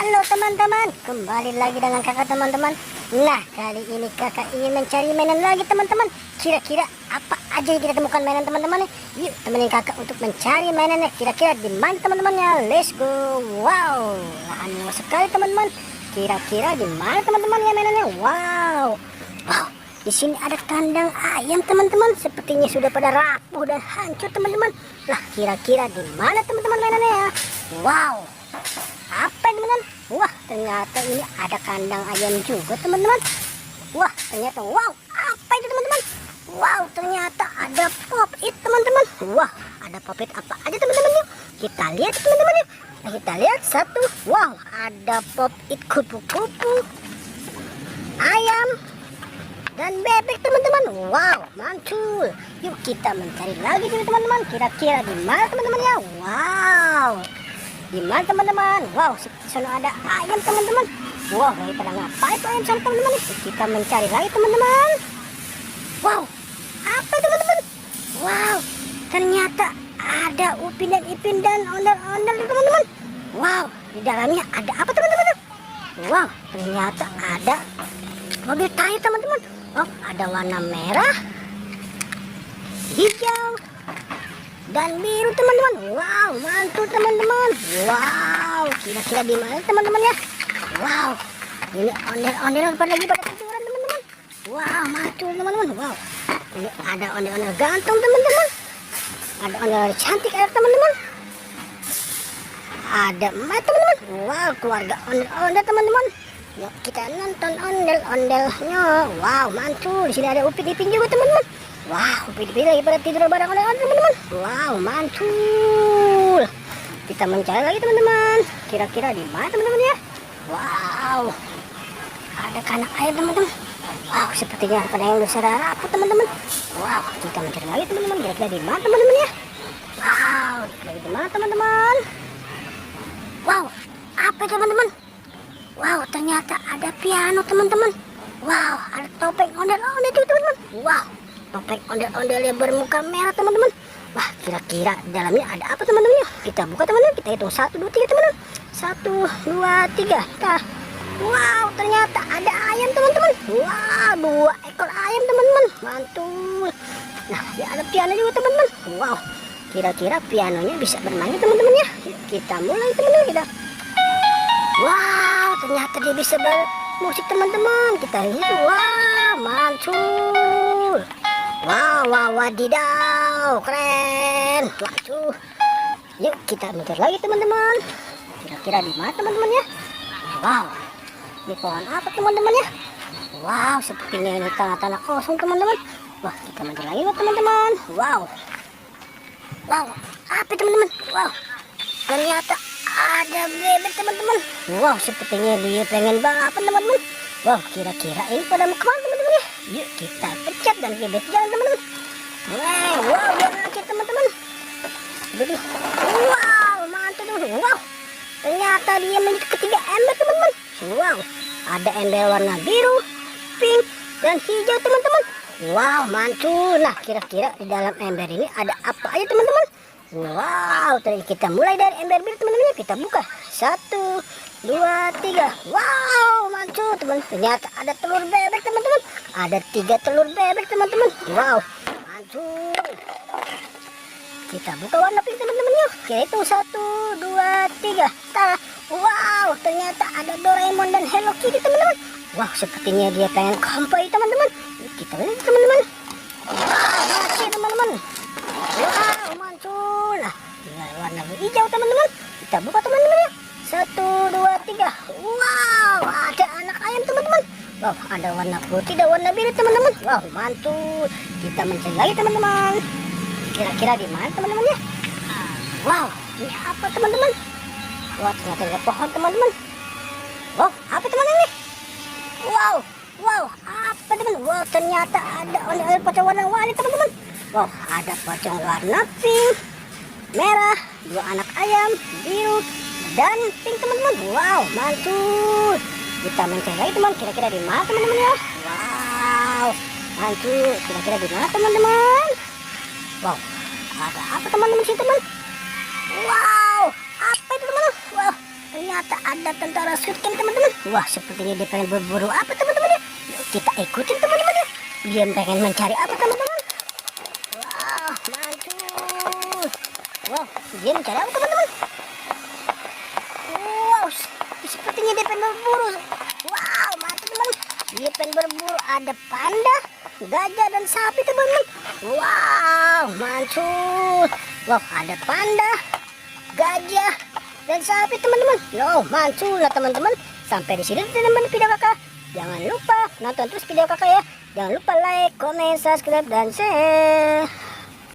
Halo teman-teman, kembali lagi dengan kakak teman-teman. Nah, kali ini kakak ingin mencari mainan lagi teman-teman. Kira-kira apa aja yang kita temukan mainan teman-teman? Yuk temenin kakak untuk mencari mainannya. Kira-kira di mana teman-temannya? Let's go. Wow, lahan luas sekali teman-teman. Kira-kira di mana teman-teman ya mainannya? Wow, wow. Di sini ada kandang ayam teman-teman. Sepertinya sudah pada rapuh dan hancur teman-teman. Lah, kira-kira di mana teman-teman mainannya ya? Wow. Apa ini teman-teman? Wah, ternyata ini ada kandang ayam juga teman-teman. Wah, ternyata wow, apa itu teman-teman? Wow, ternyata ada pop-it teman-teman. Wah, ada pop-it apa aja teman-teman yuk? Kita lihat teman-teman yuk. Nah, kita lihat satu. Wow, ada pop-it kupu-kupu, ayam, dan bebek teman-teman. Wow, mantul. Yuk kita mencari lagi sini teman-teman. Kira-kira di mana teman-teman ya? Wow. Di mana teman-teman? Wow, seperti sana ada ayam teman-teman. Wow, daripada ngapain tuh ayam sana teman-teman? Kita mencari lagi teman-teman. Wow, apa teman-teman? Wow, ternyata ada Upin dan Ipin dan ondel-ondel teman-teman. Wow, di dalamnya ada apa teman-teman? Wow, ternyata ada mobil tayar teman-teman. Oh, ada warna merah, hijau, dan biru teman-teman. Wow, mantul teman-teman. Wow, kira-kira di mana teman-teman ya? Wow, ini ondel-ondel pada tiduran teman-teman. Wow, mantul teman-teman. Wow, ini ada ondel-ondel ganteng teman-teman. Ada ondel cantik ya teman-teman. Ada emak teman-teman. Wow, keluarga ondel-ondel teman-teman. Yuk kita nonton ondel-ondelnya. Wow, mantul. Di sini ada Upin Ipin juga teman-teman. Wow, Upin lagi pada tidur bareng ondel-ondel teman-teman. Wow, mantul. Kita mencari lagi teman-teman. Kira-kira di mana teman-teman ya? Wow, ada kandang ayam teman-teman. Wow, sepertinya pada yang besar rapuh teman-teman. Wow, kita mencari lagi teman-teman. Kira-kira di mana teman-teman ya? Wow, kira-kira di mana teman-teman? Wow, apa itu teman-teman? Wow, ternyata ada piano teman-teman. Wow, ada topeng ondel-ondel itu teman-teman. Wow, topeng ondel-ondel yang bermuka merah teman-teman. Wah, kira-kira di dalamnya ada apa teman-teman ya? Kita buka teman-teman, kita hitung 1, 2, 3 teman-teman. 1, 2, 3. Nah, wow, ternyata ada ayam teman-teman. Wow, 2 ekor ayam teman-teman. Mantul. Nah, ya ada piano juga teman-teman. Wow, kira-kira pianonya bisa bermain teman-teman ya? Yuk, kita mulai teman-teman kita. Wow, ternyata dia bisa bermusik teman-teman. Kita lihat. Wow, mantul. Wow, wadidaw, keren. Mantul. Yuk kita mencari lagi teman-teman. Kira-kira di mana teman-teman ya? Wow, ini pohon apa teman-teman ya? Wow, sepertinya ini tanah-tanah kosong teman-teman. Wah, kita mencari lagi teman-teman. Wow, wow, apa teman-teman? Wow, ternyata ada bebek teman-teman. Wow, sepertinya dia pengen balapan teman-teman. Wow, kira-kira ini pada mau kemana teman-teman ya? Yuk kita pecat dan bebek jalan teman-teman. Wow, dia ngakit teman-teman. Jadi, wow, mantap teman-teman. Wow, ternyata dia menjadi ketiga ember teman-teman. Wow, ada ember warna biru, pink, dan hijau teman-teman. Wow, mantul. Nah, kira-kira di dalam ember ini ada apa aja teman-teman? Wow, tadi kita mulai dari ember biru teman-teman. Kita buka 1, 2, 3. Wow, mantul teman. Ternyata ada telur bebek teman-teman. Ada 3 telur bebek teman-teman. Wow, mantul. Kita buka warna pink teman-teman yuk. Oke, itu 1, 2, 3. Wow, ternyata ada Doraemon dan Hello Kitty teman-teman. Wow, sepertinya dia pengen kampai teman-teman. Kita lihat teman-teman. Wow, masih teman-teman. Wow, mantul. Nah, warna hijau teman-teman. Kita buka teman-teman ya. 1, 2, 3. Wow, ada anak ayam teman-teman. Wow, ada warna putih dan warna biru teman-teman. Wow, mantul. Kita mencari lagi teman-teman. Kira-kira di mana teman-teman ya? Wow, ini apa teman-teman? Wah, ternyata ada pohon teman-teman. Wow, apa teman-teman ini? Wow, wow, apa teman? Wow, ternyata ada ondel-ondel pocong warna-warni teman-teman. Wow, ada pocong warna pink, merah, 2 anak ayam, biru, dan pink teman-teman. Wow, mantul. Kita mencari lagi teman. Kira-kira di mana teman-teman ya? Wow, mantul. Kira-kira di mana teman-teman? Wow, ada apa teman-teman sih teman? Wow, apa itu teman? Wow, ternyata ternyata ada tentara Squid Game teman-teman. Wah, sepertinya dia pengen berburu apa teman-teman ya. Yuk kita ikutin teman-teman ya. Dia pengen mencari apa teman-teman. Wah, mantul. Wow, dia mencari apa teman-teman. Wow, sepertinya dia pengen berburu. Wow, mantap teman-teman. Dia pengen berburu ada panda, gajah dan sapi teman-teman. Wow, mantul. Wow, ada panda, gajah dan sapi teman-teman. Yo, mantul lah teman-teman. Sampai di sini teman-teman video kakak. Jangan lupa nonton terus video kakak ya. Jangan lupa like, comment, subscribe dan share.